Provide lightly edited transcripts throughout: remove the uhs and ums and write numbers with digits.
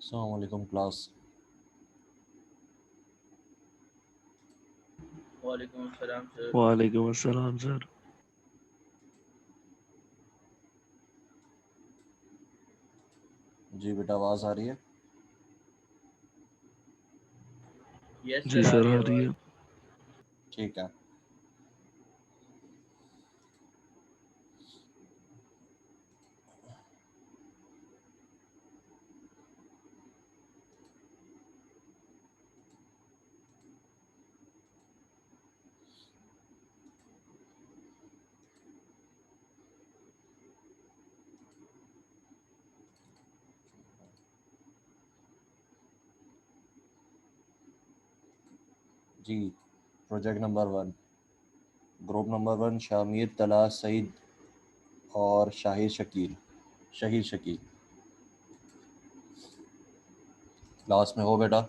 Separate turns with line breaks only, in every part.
अस्सलाम वालेकुम क्लास।
वालेकुम अस्सलाम सर।
वालेकुम अस्सलाम सर।
जी बेटा, आवाज़ आ रही है?
यस
जी
सर, आ
सर
रही
आ
है
रही
आवाज़।
है।
ठीक है। जी, project number 1, group number 1, Shamir, Tala, Saeed और शहीर शकील क्लास में हो बेटा?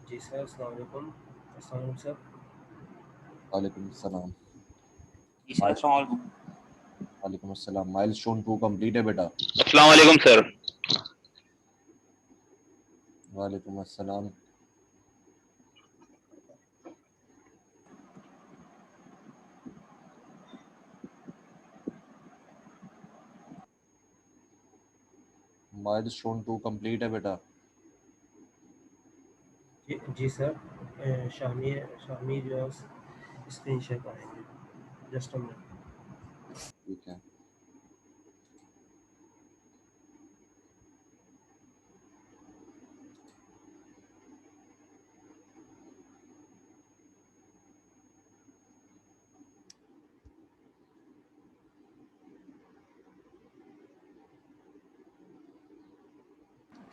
जी सर, अस्सलाम वालेकुम। अस्सलाम वालेकुम सर।
वालेकुम अस्सलाम।
जी सर, अस्सलाम वालेकुम।
वालेकुम अस्सलाम। माइलस्टोन 2 कंप्लीट है बेटा?
अस्सलाम वालेकुम सर।
वालेकुम अस्सलाम। माइलस्टोन 2 कंप्लीट है बेटा?
जी सर, शामी जो है स्क्रीन शेयर करेंगे। Just a minute.
ठीक है।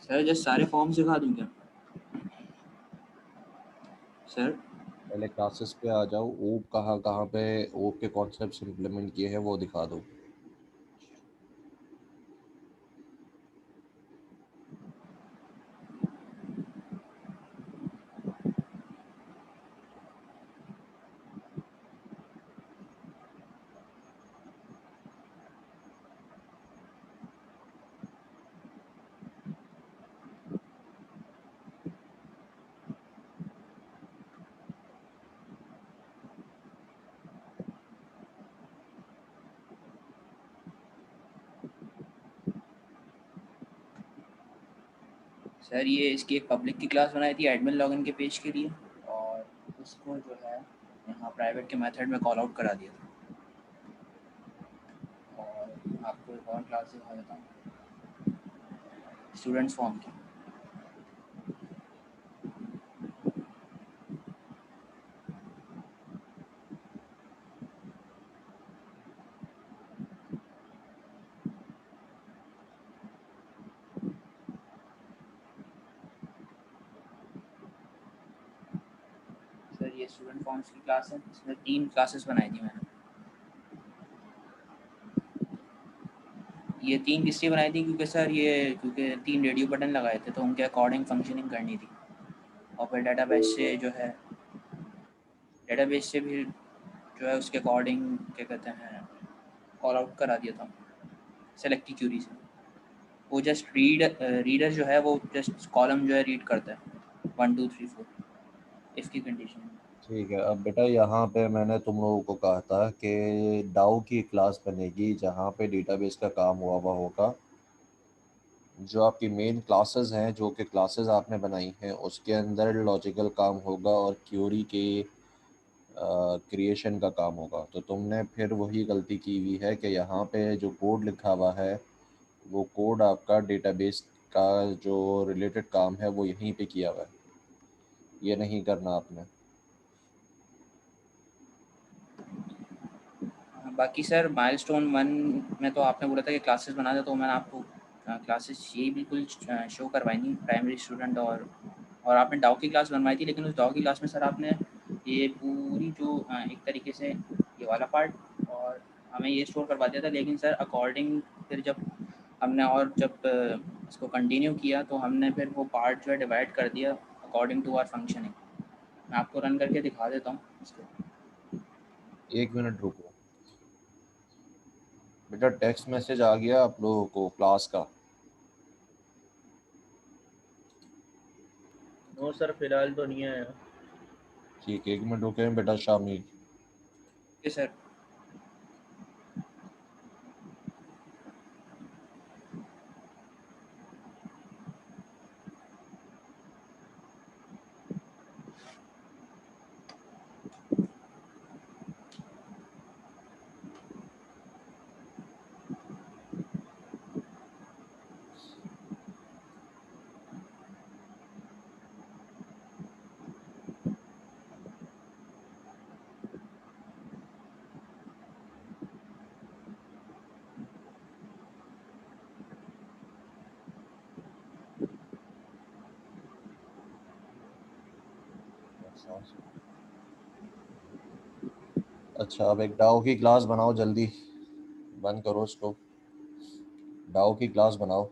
सर जस्ट सारे फॉर्म्स दिखा दूं क्या सर?
पहले क्लासेस पे आ जाओ। ओप कहाँ कहाँ पे ओप के कॉन्सेप्ट्स इम्प्लीमेंट किए हैं वो दिखा दो।
सर ये इसकी एक पब्लिक की क्लास बनाई थी एडमिन लॉगिन के पेज के लिए, और उसको जो है यहाँ प्राइवेट के मेथड में कॉल आउट करा दिया था। और आपको एक और क्लास दिखा देता हूँ, स्टूडेंट्स फॉर्म की। सर ये स्टूडेंट फॉर्म्स की क्लास है, इसमें 3 क्लासेस बनाई थी मैंने। ये 3 इसलिए बनाई थी क्योंकि सर क्योंकि 3 रेडियो बटन लगाए थे तो उनके अकॉर्डिंग फंक्शनिंग करनी थी, और फिर डेटाबेस से भी जो है उसके अकॉर्डिंग क्या कहते हैं कॉल आउट करा दिया था सेलेक्ट की क्यूरी से। वो जस्ट रीडर जो है वो जस्ट कॉलम जो है रीड करता है 1 2 3 4 इफ की कंडीशन।
ठीक है। अब बेटा यहाँ पे मैंने तुम लोगों को कहा था कि डाउ की क्लास बनेगी जहाँ पे डेटाबेस का काम हुआ होगा। जो आपकी मेन क्लासेस हैं, जो कि क्लासेस आपने बनाई हैं, उसके अंदर लॉजिकल काम होगा और क्यूरी के क्रिएशन का काम होगा। तो तुमने फिर वही गलती की हुई है कि यहाँ पे जो कोड लिखा हुआ है वो कोड आपका डेटाबेस का जो रिलेटेड काम है वो यहीं पे किया हुआ है। ये नहीं करना आपने।
बाकी सर माइलस्टोन 1 में तो आपने बोला था कि क्लासेस बना दे, तो मैंने आपको क्लासेस ये बिल्कुल शो करवाई थी प्राइमरी स्टूडेंट, और आपने डाउ की क्लास बनवाई थी, लेकिन उस डाउ की क्लास में सर आपने ये पूरी जो एक तरीके से ये वाला पार्ट और हमें ये स्टोर करवा दिया था, लेकिन सर अकॉर्डिंग फिर जब इसको कंटिन्यू किया तो हमने फिर वो पार्ट जो है डिवाइड कर दिया अकॉर्डिंग टू आवर फंक्शनिंग। मैं आपको रन करके दिखा देता हूँ इसको।
1 मिनट रुको। बेटा टेक्स्ट मैसेज आ गया आप लोगों को क्लास का?
नो सर, फिलहाल तो नहीं आया।
ठीक है, 1 मिनट रुके बेटा शामिल।
Okay sir.
अच्छा अब एक डाओ की क्लास बनाओ जल्दी, बंद करो इसको, डाओ की क्लास बनाओ।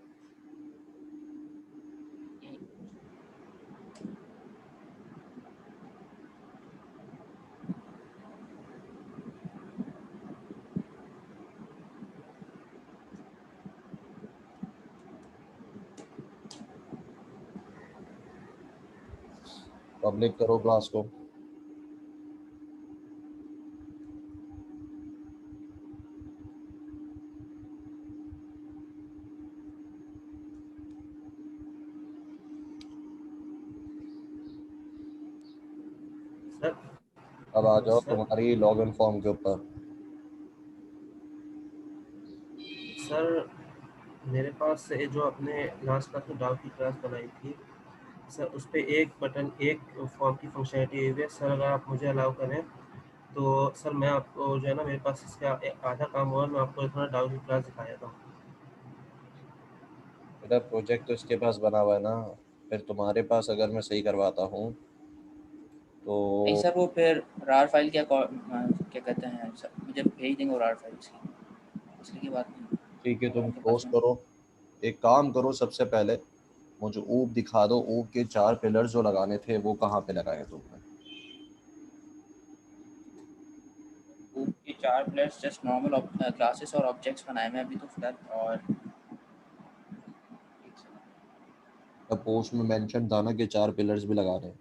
पब्लिक करो क्लास को।
सर
अब आ जाओ
सर
तुम्हारी लॉगिन फॉर्म के ऊपर।
सर मेरे पास ये जो अपने लास्ट क्लास में डाउ की क्लास बनाई थी सर, उस पे एक बटन, एक फॉर्म की फंक्शनलिटी हुई है सर। अगर आप मुझे अलाउ करें तो सर मैं आपको जो है ना, मेरे पास इसका आधा काम हुआ, मैं आपको थोड़ा डाउ की क्लास दिखा देता हूँ।
बेटा प्रोजेक्ट तो इसके पास बना हुआ है ना, फिर तुम्हारे पास अगर मैं सही करवाता हूँ
नहीं
तो
सर, वो फिर रार फाइल क्या कहते हैं सर, मुझे भेज देंगे वो रार फाइल इसकी, इसलिए की बात नहीं।
ठीक है तुम
आपके पास
क्लोज
में
करो। एक काम करो, सबसे पहले मुझे ऊप दिखा दो, ऊप के 4 पिलर्स जो लगाने थे वो कहाँ पे लगाए तुमने?
ग्रुप के 4 प्लेयर्स जस्ट नॉर्मल क्लासेस और ऑब्जेक्ट्स बनाए मैं अभी तो फिलहाल। और
तब पोस्ट में मेंशन था ना कि 4 पिलर्स भी लगाने हैं।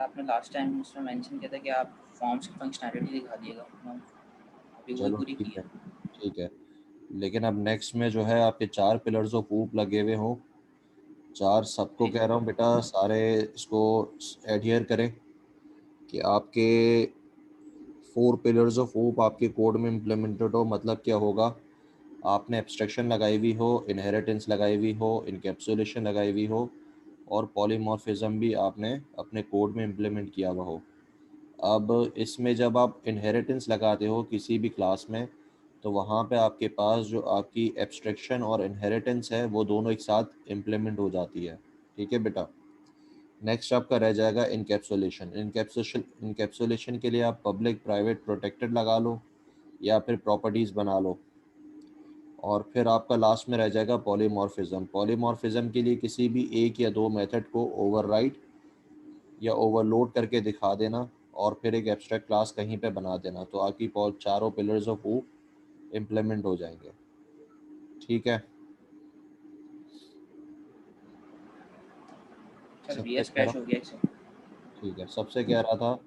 आपने लास्ट टाइम उसमें मेंशन किया था कि आप फॉर्म्स की फंक्शनैलिटी दिखा दिएगा, अभी वही
चलो
पूरी की
ठीक है,
है।
ठीक है। लेकिन अब नेक्स्ट में जो है आपके 4 पिलर्स ऑफ ऊप लगे हुए हों, 4 सबको
जी
कह रहा हूँ बेटा सारे इसको एडहियर करें कि आपके 4 पिलर्स ऑफ ऊप आपके कोड में इम्प्लीमेंटेड हो। मतलब क्या होगा, आपने एब्स्ट्रैक्शन लगाई हुई हो, इनहेरिटेंस लगाई हुई हो, इनकैप्सुलेशन लगाई हुई हो और पॉलीमॉर्फिज्म भी आपने अपने कोड में इम्प्लीमेंट किया हुआ हो। अब इसमें जब आप इनहेरिटेंस लगाते हो किसी भी क्लास में, तो वहाँ पे आपके पास जो आपकी एब्स्ट्रैक्शन और इनहेरिटेंस है वो दोनों एक साथ इम्प्लीमेंट हो जाती है। ठीक है बेटा। नेक्स्ट आपका रह जाएगा इनकैप्सुलेशन। इनकैप्सुलेशन के लिए आप पब्लिक प्राइवेट प्रोटेक्टेड लगा लो या फिर प्रॉपर्टीज़ बना लो। और फिर आपका लास्ट में रह जाएगा पॉलीमॉर्फिज्म। पॉलीमॉर्फिज्म के लिए किसी भी एक या दो मेथड को ओवरराइड या ओवरलोड करके दिखा देना और फिर एक एब्स्ट्रैक्ट क्लास कहीं पे बना देना, तो आपकी चारों पिलर्स ऑफ ऊप इम्प्लीमेंट हो जाएंगे। ठीक है,
सर,
सबसे
वीएस
कह रहा
क्रैश
हूँ।
हो गया एक सेकंड।
ठीक है, सबसे कह रहा था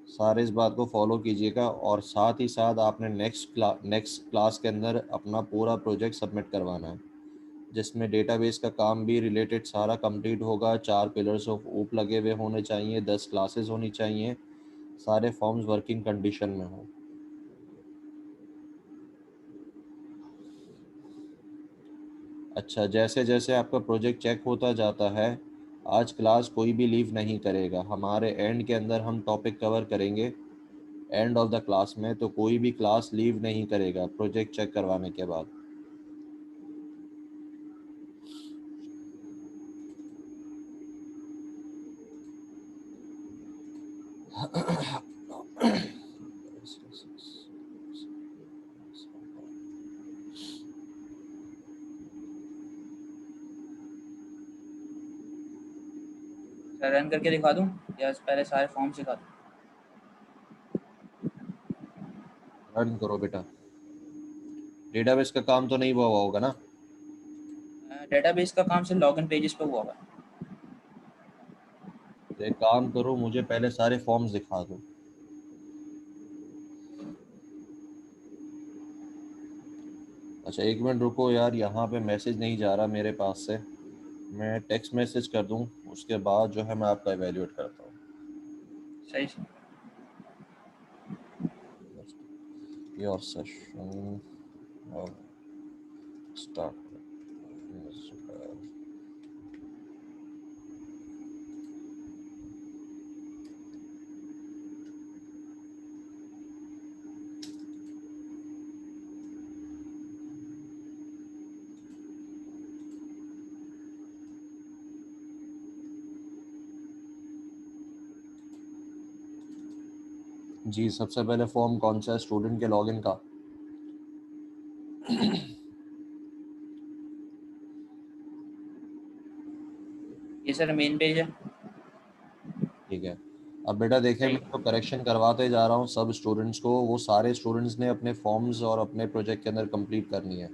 सारे इस बात को फॉलो कीजिएगा और साथ ही साथ आपने नेक्स्ट क्लास के अंदर अपना पूरा प्रोजेक्ट सबमिट करवाना है, जिसमें डेटाबेस का काम भी रिलेटेड सारा कंप्लीट होगा। 4 पिलर्स ऑफ ऊप लगे हुए होने चाहिए, 10 क्लासेस होनी चाहिए, सारे फॉर्म्स वर्किंग कंडीशन में हो। अच्छा, जैसे जैसे आपका प्रोजेक्ट चेक होता जाता है, आज क्लास कोई भी लीव नहीं करेगा। हमारे एंड के अंदर हम टॉपिक कवर करेंगे, एंड ऑफ द क्लास में, तो कोई भी क्लास लीव नहीं करेगा प्रोजेक्ट चेक करवाने के बाद।
सर रन करके दिखा दूँ या पहले सारे फॉर्म्स दिखा दूँ?
रन करो बेटा। डेटाबेस का काम तो नहीं हुआ हुआ होगा ना?
डेटाबेस का काम सिर्फ लॉगिन पेजेस पे हुआ हुआ है।
तो एक काम करो, मुझे पहले सारे फॉर्म्स दिखा दो। अच्छा एक मिनट रुको यार, यहाँ पे मैसेज नहीं जा रहा मेरे पास से, मैं टेक्स्ट मैसेज कर दूँ, उसके बाद जो है मैं आपका एवेल्यूएट करता हूँ।
सही से।
Your session start. जी सबसे पहले फॉर्म कौन सा है? स्टूडेंट के लॉगिन का।
ये सर मेन पेज है।
ठीक है, अब बेटा देखें,
सही।
मैं तो करेक्शन करवाते जा रहा हूँ सब स्टूडेंट्स को, वो सारे स्टूडेंट्स ने अपने फॉर्म्स और अपने प्रोजेक्ट के अंदर कंप्लीट करनी है।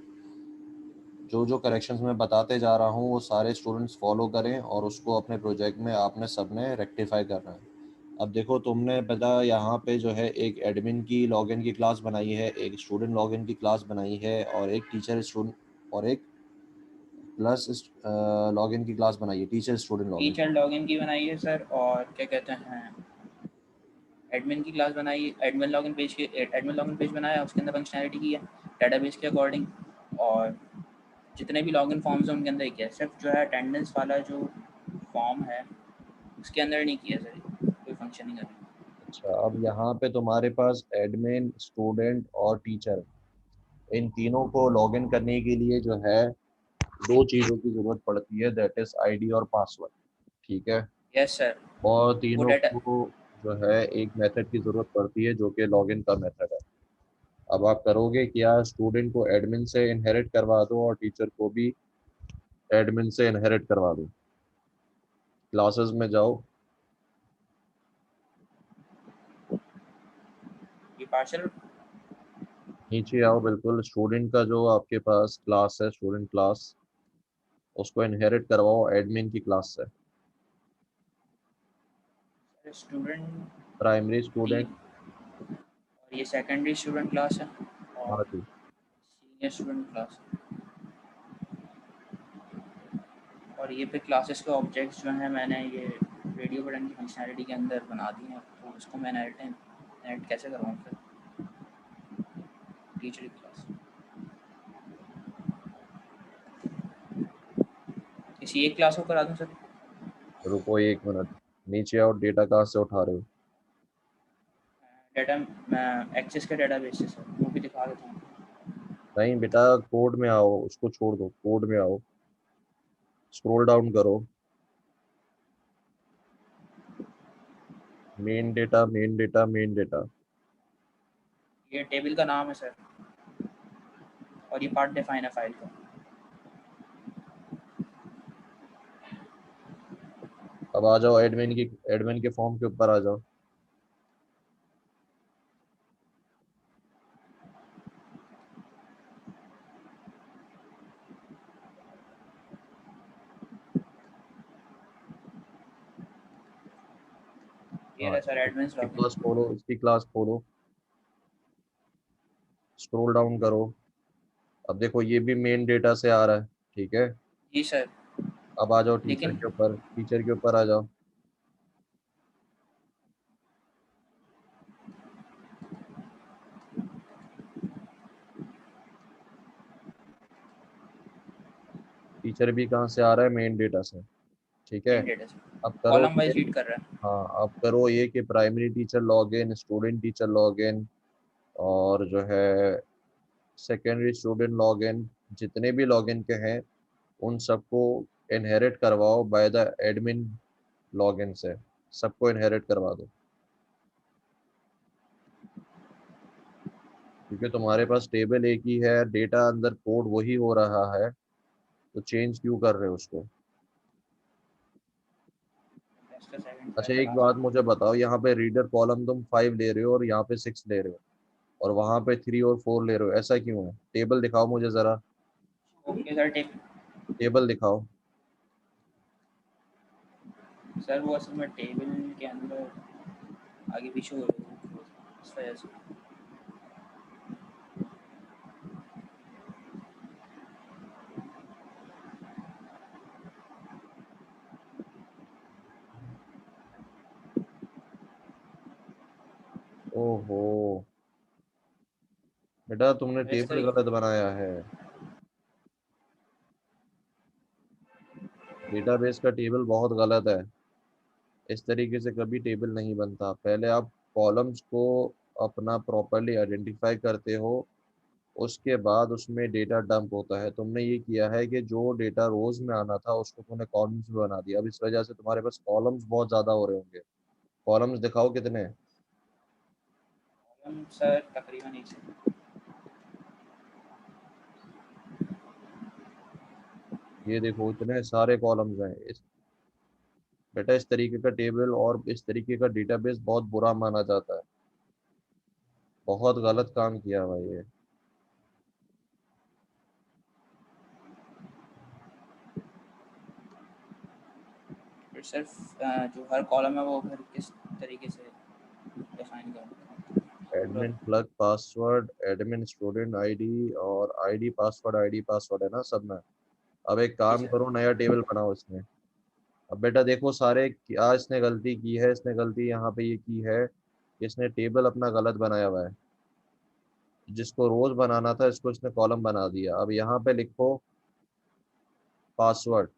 जो जो करेक्शंस मैं बताते जा रहा हूँ वो सारे स्टूडेंट्स फॉलो करें और उसको अपने प्रोजेक्ट में आपने सबने रेक्टिफाई करना है। अब देखो तुमने बेटा यहाँ पे जो है एक एडमिन की लॉगिन की क्लास बनाई है, एक स्टूडेंट लॉगिन की क्लास बनाई है, और एक टीचर स्टूडेंट और एक प्लस लॉगिन की क्लास बनाई है, teacher student login.
Teacher login की बनाई है सर, और क्या कहते हैं, एडमिन की क्लास बनाई है, एडमिन लॉगिन पेज बनाया, उसके अंदर फंक्शनैलिटी की है डेटाबेस के अकॉर्डिंग। और जितने भी लॉगिन फॉर्म्स हैं उनके अंदर किया है, सिर्फ जो है अटेंडेंस वाला जो फॉर्म है उसके अंदर नहीं किया सर, कोई फंक्शन नहीं कर रही।
अच्छा अब यहाँ पे तुम्हारे पास एडमिन, स्टूडेंट और टीचर, इन तीनों को लॉगिन करने के लिए जो है दो चीज़ों की ज़रूरत पड़ती है, दैट इज़ आईडी और पासवर्ड। ठीक है,
यस सर।
और
वो
तीनों
डाटा
को जो है एक मेथड की ज़रूरत पड़ती है जो कि लॉगिन का मेथड है। अब आप करोगे क्या? स्टूडेंट को एडमिन से इनहेरिट करवा दो और टीचर को भी एडमिन से इनहेरिट करवा दो। क्लासेस में जाओ,
ये पार्शल।
नीचे आओ, बिल्कुल स्टूडेंट का जो आपके पास क्लास है, स्टूडेंट क्लास, उसको इनहेरिट करवाओ एडमिन की क्लास से।
Student
primary
T,
student.
और ये सेकेंडरी स्टूडेंट क्लास है, और
हाँ जी।
सीनियर स्टूडेंट क्लास है। और ये पे क्लासेस के ऑब्जेक्ट्स जो हैं मैंने ये रेडियो बटन की फंक्शनैलिटी के अंदर बना दी हैं, तो उसको मैं एडिट कैसे करवाऊँ फिर? टीचर की क्लास किसी एक क्लास को करा दूँ सर?
रुको एक मिनट, नीचे आओ, डेटा कहाँ से उठा रहे हो?
डाटा एक्सेस के डेटाबेस से सर, वो भी दिखा देता हूँ।
नहीं बेटा, कोड में आओ, उसको छोड़ दो, कोड में आओ, स्क्रॉल डाउन करो, main data, main data, main data.
ये टेबल का नाम है सर, और ये पार्ट डिफाइन है फाइल का।
अब आ जाओ एडमिन के फॉर्म के ऊपर आ जाओ।
ये
हाँ,
रहा सर एडमिन्स
इसकी
लॉगिन।
क्लास खोलो, इसकी क्लास खोलो, स्क्रॉल डाउन करो। अब देखो ये भी मेन डेटा से आ रहा है, ठीक है।
जी सर।
अब आ जाओ टीचर
लेकिन
के ऊपर, टीचर के ऊपर आ जाओ। टीचर भी कहाँ से आ रहा है? मेन डेटा से, ठीक है।
मेन डेटा से
अब करो
कॉलम
ये,
वाइज रीड कर रहा है।
हाँ अब करो ये कि primary teacher login, student teacher login, और जो है सेकेंडरी स्टूडेंट लॉगिन, जितने भी लॉगिन के हैं उन सबको इनहेरिट करवाओ बाय द एडमिन लॉगिन से, सबको इनहेरिट करवा दो, क्योंकि तुम्हारे पास टेबल एक ही है, डेटा अंदर कोड वही हो रहा है, तो चेंज क्यों कर रहे हो उसको?
इसका सेकंड
अच्छा
फाइल
एक
बना
बात
दूँ।
मुझे बताओ, यहाँ पे रीडर कॉलम तुम 5 ले रहे हो और यहाँ पे 6 ले रहे हो, और वहाँ पे 3 और 4 ले रहे हो, ऐसा क्यों है? टेबल दिखाओ मुझे ज़रा,
ओके सर,
टेबल दिखाओ।
सर वो असल में टेबल के अंदर आगे पीछे हो रही है, इस वजह से।
ओहो बेटा, तुमने
इस
टेबल
तरीके
गलत बनाया है। डेटाबेस का टेबल बहुत गलत है। इस तरीके से कभी टेबल नहीं बनता। पहले आप कॉलम्स को अपना प्रॉपरली आइडेंटिफाई करते हो, उसके बाद उसमें डेटा डंप होता है। तुमने ये किया है कि जो डेटा रोज में आना था उसको तुमने कॉलम्स में बना दिया। अब इस वजह से तुम्हारे पास कॉलम्स बहुत ज़्यादा हो रहे होंगे। कॉलम्स दिखाओ कितने हैं।
हम सर तकरीबन एक से।
ये देखो इतने सारे कॉलम्स हैं। इस बेटा इस तरीके का टेबल और इस तरीके का डेटाबेस बहुत बुरा माना जाता है। बहुत गलत काम किया भाई ये।
फिर सिर्फ जो हर कॉलम है वो फिर किस तरीके से डिफाइन करूँ पूरा?
Admin plug password, admin student ID और आईडी पासवर्ड है ना सब में। अब एक
जी
काम
सर।
करो, नया टेबल बनाओ इसमें। अब बेटा देखो सारे क्या इसने गलती की है। इसने गलती यहाँ पे ये की है कि इसने टेबल अपना गलत बनाया हुआ है। जिसको रोज बनाना था इसको इसने कॉलम बना दिया। अब यहाँ पे लिखो पासवर्ड,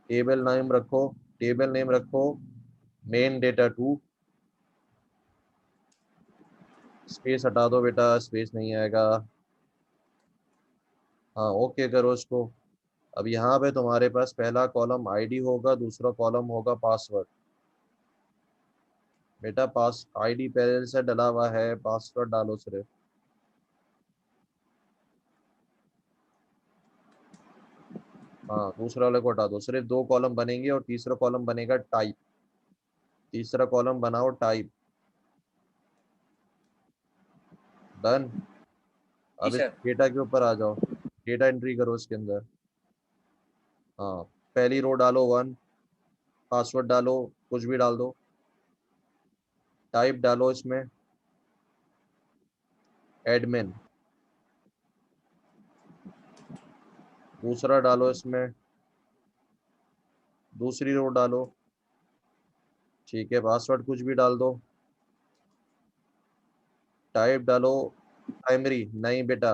टेबल नेम रखो, टेबल नेम रखो मेन डेटा टू। स्पेस हटा दो बेटा, स्पेस नहीं आएगा। हाँ ओके करो इसको। अब यहाँ पे तुम्हारे पास पहला कॉलम आईडी होगा, दूसरा कॉलम होगा पासवर्ड। बेटा पास आईडी पहले से डला हुआ है, पासवर्ड डालो सिर्फ। हाँ दूसरा वाले को हटा दो। सिर्फ 2 कॉलम बनेंगे और तीसरा कॉलम बनेगा टाइप। तीसरा कॉलम बनाओ टाइप। डन।
जी
अब इस
सर।
डेटा के ऊपर आ जाओ, डेटा एंट्री करो इसके अंदर। हाँ पहली रो डालो 1, पासवर्ड डालो, कुछ भी डाल दो। टाइप डालो इसमें एडमिन। दूसरा डालो इसमें, दूसरी रो डालो। ठीक है पासवर्ड कुछ भी डाल दो। टाइप डालो प्राइमरी, नहीं बेटा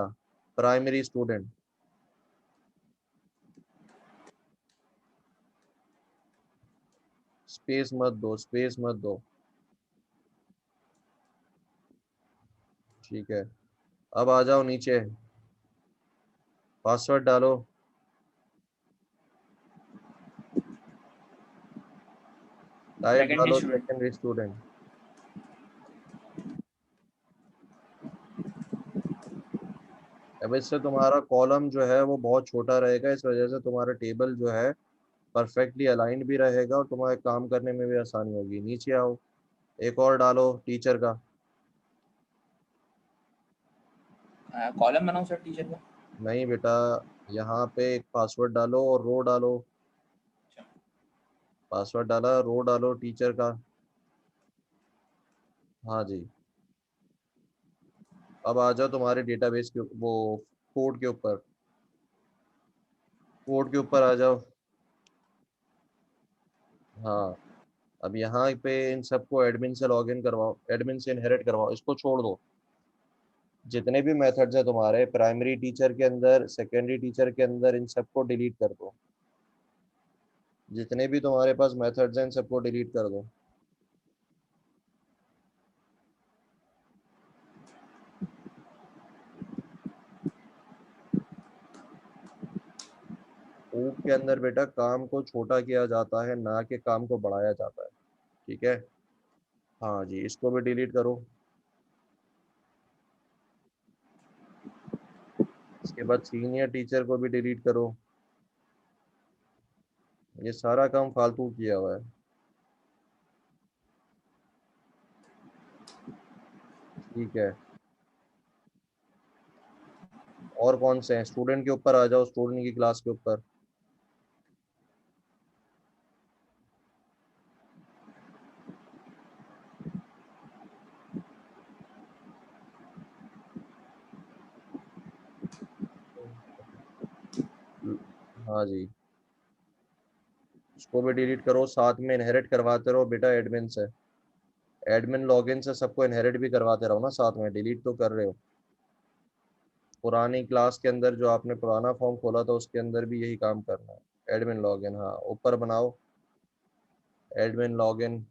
प्राइमरी स्टूडेंट। स्पेस मत दो, स्पेस मत दो। ठीक है अब आ जाओ नीचे, पासवर्ड डालो। टाइप
सेकेंडरी
डालो
स्टूडेंट।
Secondary student. अब इससे तुम्हारा कॉलम जो है वो बहुत छोटा रहेगा। इस वजह से तुम्हारा टेबल जो है परफेक्टली अलाइंड भी रहेगा और तुम्हारे काम करने में भी आसानी होगी। नीचे आओ, एक और डालो टीचर का।
कॉलम बनाऊँ सर टीचर का?
नहीं बेटा, यहाँ पे एक पासवर्ड डालो और रो डालो।
अच्छा।
पासवर्ड डाला, रो डालो टीचर का। हाँ जी। अब आ जाओ तुम्हारे डेटाबेस के वो कोड के ऊपर, कोड के ऊपर आ जाओ। हाँ अब यहाँ पे इन सबको एडमिन से लॉगिन करवाओ, एडमिन से इनहेरिट करवाओ, इसको छोड़ दो। जितने भी मेथड्स हैं तुम्हारे प्राइमरी टीचर के अंदर, सेकेंडरी टीचर के अंदर, इन सबको डिलीट कर दो। जितने भी तुम्हारे पास मेथड्स हैं इन सबको डिलीट कर दो। ऊप के अंदर बेटा काम को छोटा किया जाता है, ना कि काम को बढ़ाया जाता है। ठीक है। हाँ जी इसको भी डिलीट करो। इसके बाद सीनियर टीचर को भी डिलीट करो। ये सारा काम फालतू किया हुआ है। ठीक है, और कौन से हैं? स्टूडेंट के ऊपर आ जाओ, स्टूडेंट की क्लास के ऊपर। हाँ जी, इसको भी डिलीट करो, साथ में इनहेरिट करवाते रहो बेटा एडमिन से। एडमिन लॉगिन से सबको इनहेरिट भी करवाते रहो ना साथ में, डिलीट तो कर रहे हो। पुरानी क्लास के अंदर जो आपने पुराना फॉर्म खोला था उसके अंदर भी यही काम करना है। एडमिन लॉगिन, हाँ ऊपर बनाओ एडमिन लॉगिन।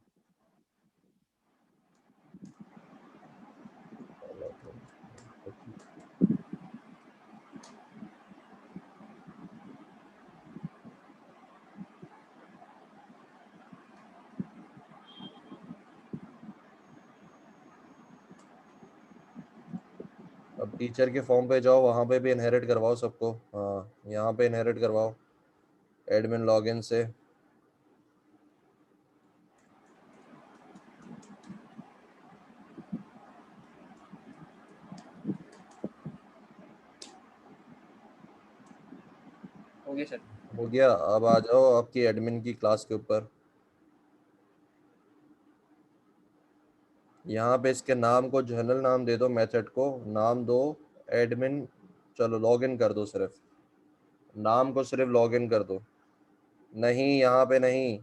अब टीचर के फॉर्म पे जाओ, वहाँ पे भी इनहेरिट करवाओ सबको। हाँ, यहाँ पे इनहेरिट करवाओ एडमिन लॉगिन से।
हो गया सर।
हो गया, अब आ जाओ आपकी एडमिन की क्लास के ऊपर। यहाँ पे इसके नाम को जनरल नाम दे दो, मेथड को नाम दो एडमिन। चलो लॉगिन कर दो, सिर्फ नाम को सिर्फ लॉगिन कर दो। नहीं, यहाँ पे नहीं,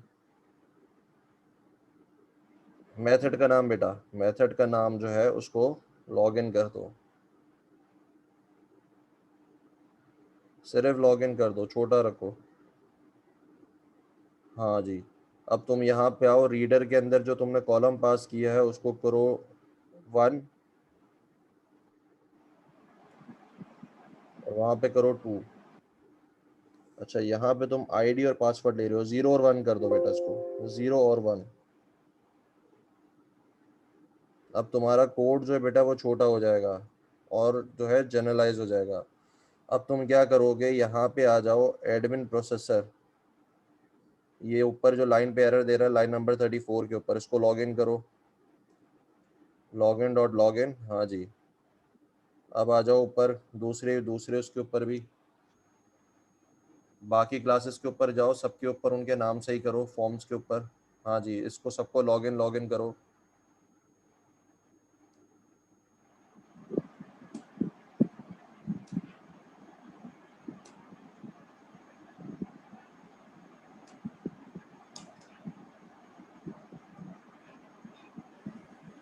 मेथड का नाम बेटा, मेथड का नाम जो है उसको लॉगिन कर दो, सिर्फ लॉगिन कर दो, छोटा रखो। हाँ जी, अब तुम यहाँ पे आओ, रीडर के अंदर जो तुमने कॉलम पास किया है उसको करो 1, और वहाँ पे करो 2। अच्छा, यहाँ पे तुम आईडी और पासवर्ड ले रहे हो, 0 और 1 कर दो बेटा इसको, 0 और 1। अब तुम्हारा कोड जो है बेटा वो छोटा हो जाएगा और जो है जनरलाइज हो जाएगा। अब तुम क्या करोगे, यहाँ पे आ जाओ एडमिन प्रोसेसर, ये ऊपर जो लाइन पे एरर दे रहा है लाइन नंबर 34 के ऊपर, इसको लॉगिन करो, लॉगिन डॉट लॉगिन। हाँ जी, अब आ जाओ ऊपर दूसरे दूसरे उसके ऊपर भी, बाकी क्लासेस के ऊपर जाओ, सबके ऊपर उनके नाम से ही करो, फॉर्म्स के ऊपर। हाँ जी, इसको सबको लॉगिन लॉगिन करो।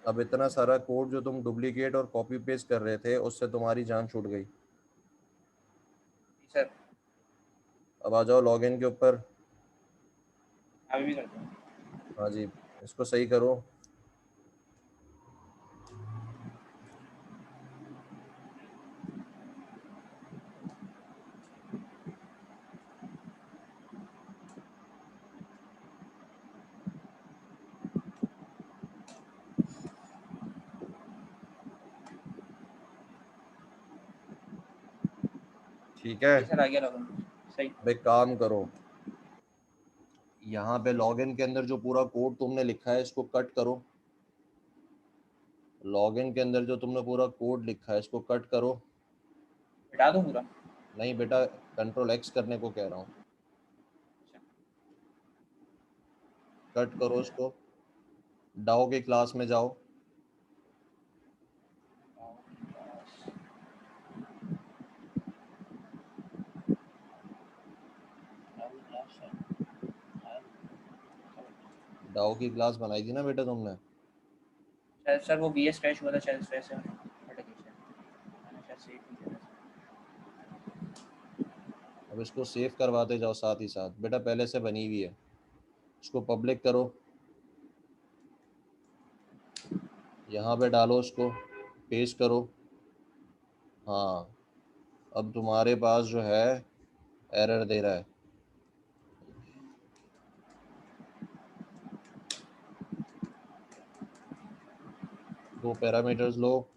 अब इतना सारा कोड जो तुम डुप्लीकेट और कॉपी पेस्ट कर रहे थे उससे तुम्हारी जान छूट गई।
जी सर,
अब आ जाओ लॉगिन के ऊपर।
अभी भी करता हूँ।
हाँ जी, इसको सही करो। ठीक है,
जी सर, आ गया लॉगिन। सही।
अब एक काम करो, यहाँ पे लॉगिन के अंदर जो पूरा कोड तुमने लिखा है इसको कट करो। लॉगिन के अंदर जो तुमने पूरा कोड लिखा है इसको कट करो।
हटा दूँ पूरा?
नहीं बेटा, कंट्रोल एक्स करने को कह रहा हूँ। कट करो इसको, डाओ की क्लास में जाओ। डाओ की क्लास बनाई थी ना बेटा तुमने?
शायद सर वो बी एस क्रैश हुआ था, शायद इस वजह से हट गई सर। मैंने शायद सेव नहीं किया था।
अब इसको सेव करवाते जाओ साथ ही साथ, बेटा पहले से बनी हुई है। इसको पब्लिक करो, यहाँ पे डालो उसको, पेस्ट करो। हाँ, अब तुम्हारे पास जो है एरर दे रहा है। दो पैरामीटर्स लो,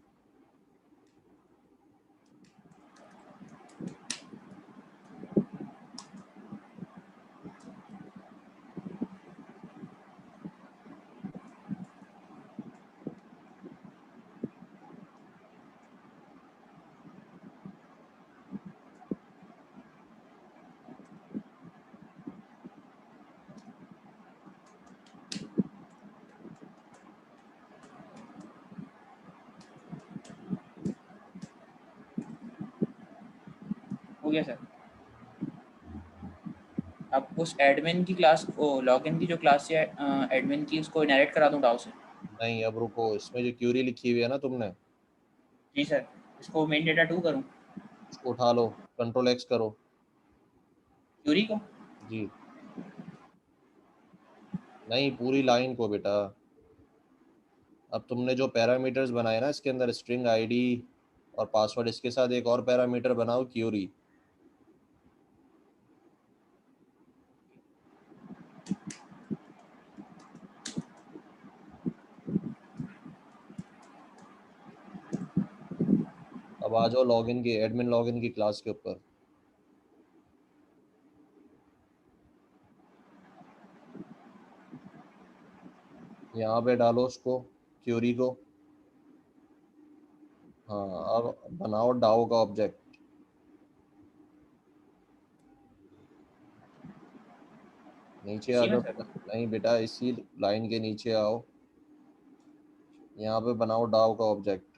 गया सर। अब उस एडमिन की क्लास को, लॉगिन की जो क्लास है एडमिन की, उसको इनहेरिट करा दूं डाउ से?
नहीं, अब रुको, इसमें जो क्यूरी लिखी हुई है ना तुमने,
जी सर, इसको मेन डेटा 2 करूं?
उसको उठा लो, कंट्रोल एक्स करो।
क्यूरी को?
जी, नहीं, पूरी लाइन को बेटा। अब तुमने जो पैरामीटर्स बनाए ना इसके अंदर, स्ट्रिंग आईडी और पासवर्ड, इसके साथ एक और पैरामीटर बनाओ, क्यूरी। अब आ जाओ लॉगिन की, एडमिन लॉगिन की क्लास के ऊपर। यहाँ पे डालो उसको, क्यूरी को। हाँ, अब बनाओ डाओ का ऑब्जेक्ट। नीचे आ
इसी में
जाओ
सर?
बेटा, नहीं बेटा, इसी लाइन के नीचे आओ, यहाँ पे बनाओ डाओ का ऑब्जेक्ट।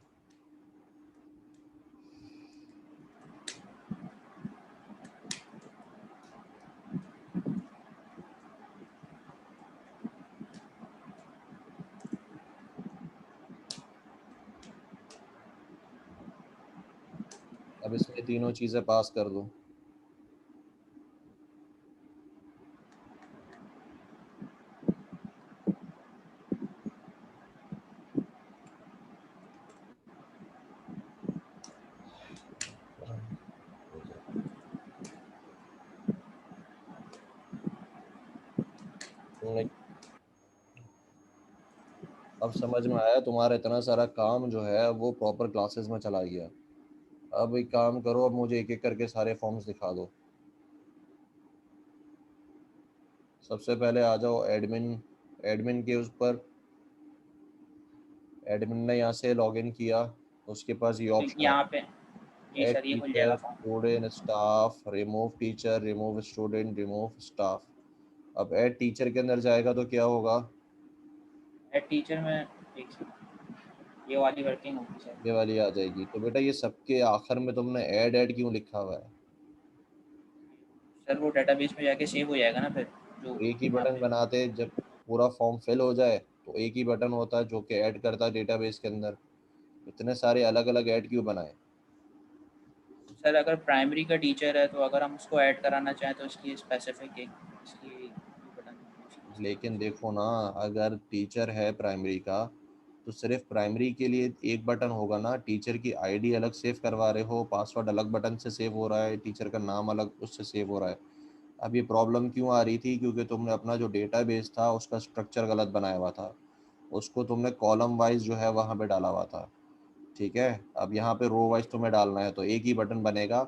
अब इसमें तीनों चीजें पास कर दो। तुमने, अब समझ में आया तुम्हारा इतना सारा काम जो है वो प्रॉपर क्लासेस में चला गया। अब एक काम करो, अब मुझे एक एक करके सारे फॉर्म्स दिखा दो। सबसे पहले आ जाओ एडमिन, एडमिन के उस पर, एडमिन ने यहाँ से लॉगिन किया, उसके पास ये
तो
ऑप्शन है,
यहाँ पे जी
ऐड
सर, ये खुल
टीचर,
जाएगा form.
Student, staff, remove teacher, remove student, remove staff. अब ऐड टीचर के अंदर जाएगा तो क्या होगा?
एड टीचर में एक सेकंड, ये वाली वर्किंग होगी सर।
ये वाली आ जाएगी। तो बेटा ये सबके आखिर में तुमने ऐड ऐड क्यों लिखा हुआ है?
सर वो डाटाबेस में जाके सेव हो जाएगा ना फिर, जो
एक ही
यहाँ
बटन
पे।
बनाते, जब पूरा फॉर्म फिल हो जाए तो एक ही बटन होता है जो कि ऐड करता है डेटाबेस के अंदर। इतने सारे अलग अलग ऐड क्यों बनाए?
सर अगर प्राइमरी का टीचर है तो अगर हम उसको ऐड कराना चाहें तो इसकी स्पेसिफिक एक इसकी बटन।
लेकिन देखो ना, अगर टीचर है प्राइमरी का तो सिर्फ प्राइमरी के लिए एक बटन होगा ना। टीचर की आईडी अलग सेव करवा रहे हो, पासवर्ड अलग बटन से सेव हो रहा है, टीचर का नाम अलग उससे सेव हो रहा है। अब ये प्रॉब्लम क्यों आ रही थी? क्योंकि तुमने अपना जो डेटाबेस था उसका स्ट्रक्चर गलत बनाया हुआ था, उसको तुमने कॉलम वाइज जो है वहाँ पे डाला हुआ था। ठीक है, अब यहाँ पे रो वाइज तुम्हें डालना है, तो एक ही बटन बनेगा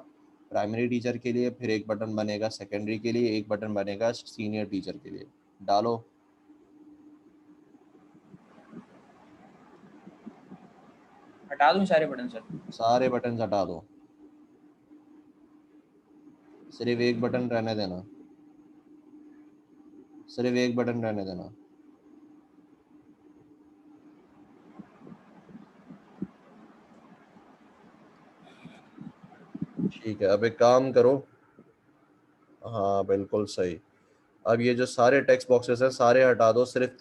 प्राइमरी टीचर के लिए, फिर एक बटन बनेगा सेकेंडरी के लिए, एक बटन बनेगा सीनियर टीचर के लिए। डालो।
हटा दूँ सारे बटन सर?
सारे बटन हटा दो, सिर्फ एक बटन रहने देना, सिर्फ एक बटन रहने देना। ठीक है, अब एक काम करो। हाँ बिल्कुल सही। अब ये जो सारे टेक्स्ट बॉक्सेस हैं सारे हटा दो, सिर्फ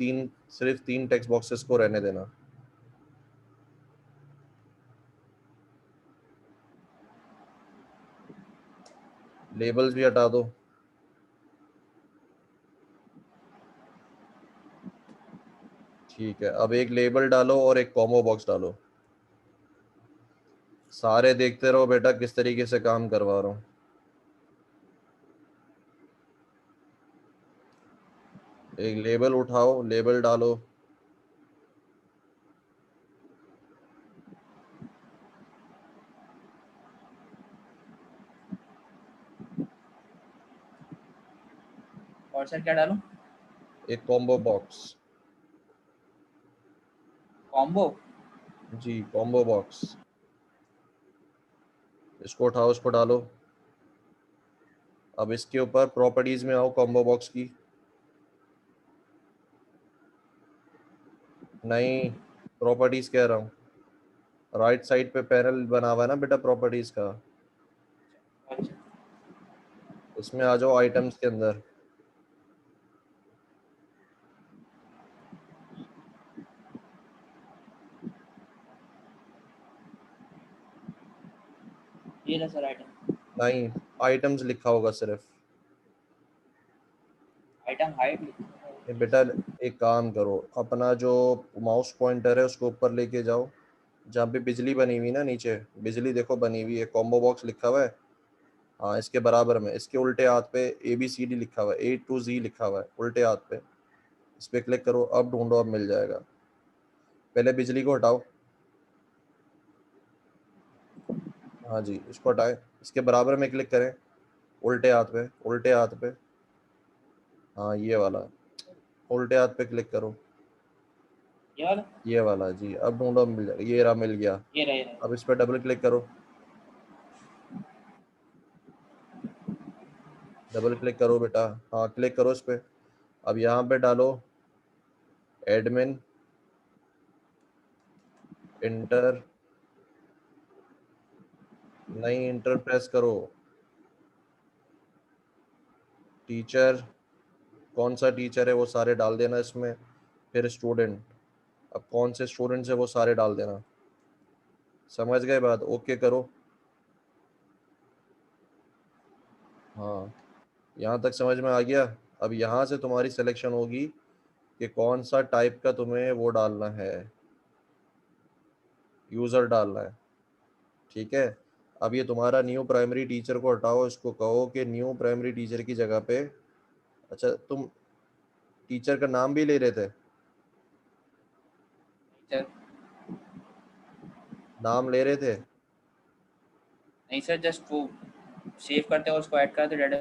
तीन टेक्स्ट बॉक्सेस को रहने देना। लेबल्स भी हटा दो। ठीक है, अब एक लेबल डालो और एक कॉम्बो बॉक्स डालो। सारे देखते रहो बेटा किस तरीके से काम करवा रहा हूँ। एक लेबल उठाओ, लेबल डालो।
और सर क्या डालूँ?
एक कॉम्बो बॉक्स।
कॉम्बो?
जी, कॉम्बो बॉक्स। इसको उठाओ, इसको डालो। अब इसके ऊपर प्रॉपर्टीज में आओ कॉम्बो बॉक्स की। नहीं, प्रॉपर्टीज कह रहा हूँ। राइट साइड पे पैनल बना हुआ है ना बेटा प्रॉपर्टीज का।
अच्छा
इसमें आ जाओ आइटम्स के अंदर।
ये ना सर आइटम।
नहीं, आइटम्स लिखा होगा सिर्फ।
Item height.
ये बेटा एक काम करो, अपना जो माउस पॉइंटर है उसको ऊपर लेके जाओ, जहाँ पे बिजली बनी हुई ना, नीचे बिजली देखो बनी हुई है, कॉम्बो बॉक्स लिखा हुआ है। हाँ, इसके बराबर में, इसके उल्टे हाथ पे ABCD लिखा हुआ है, A to Z लिखा हुआ है उल्टे हाथ पे। इस पे क्लिक करो, अब ढूंढो, अब मिल जाएगा। पहले बिजली को हटाओ। हाँ जी, इसको हटाए, इसके बराबर में क्लिक करें, उल्टे हाथ पे, उल्टे हाथ पे। हाँ ये वाला, उल्टे हाथ पे क्लिक करो,
ये वाला।
ये वाला जी। अब ढूंढो, मिल जाएगा, ये रहा, मिल गया।
ये रहे।
अब इस पर डबल क्लिक करो, डबल क्लिक करो बेटा। हाँ क्लिक करो इस पे। अब यहाँ पे डालो एडमिन, इंटर, नहीं इंटर प्रेस करो। टीचर, कौन सा टीचर है वो सारे डाल देना इसमें। फिर स्टूडेंट, अब कौन से स्टूडेंट्स है वो सारे डाल देना। समझ गए बात? ओके करो। हाँ, यहाँ तक समझ में आ गया। अब यहाँ से तुम्हारी सिलेक्शन होगी कि कौन सा टाइप का तुम्हें वो डालना है, यूज़र डालना है। ठीक है, अब ये तुम्हारा न्यू प्राइमरी टीचर को हटाओ, इसको कहो कि न्यू प्राइमरी टीचर की जगह पे, अच्छा तुम टीचर का नाम भी ले रहे थे?
सर
नाम ले रहे थे?
नहीं सर, जस्ट वो सेव करते हैं और उसको ऐड करते डाटा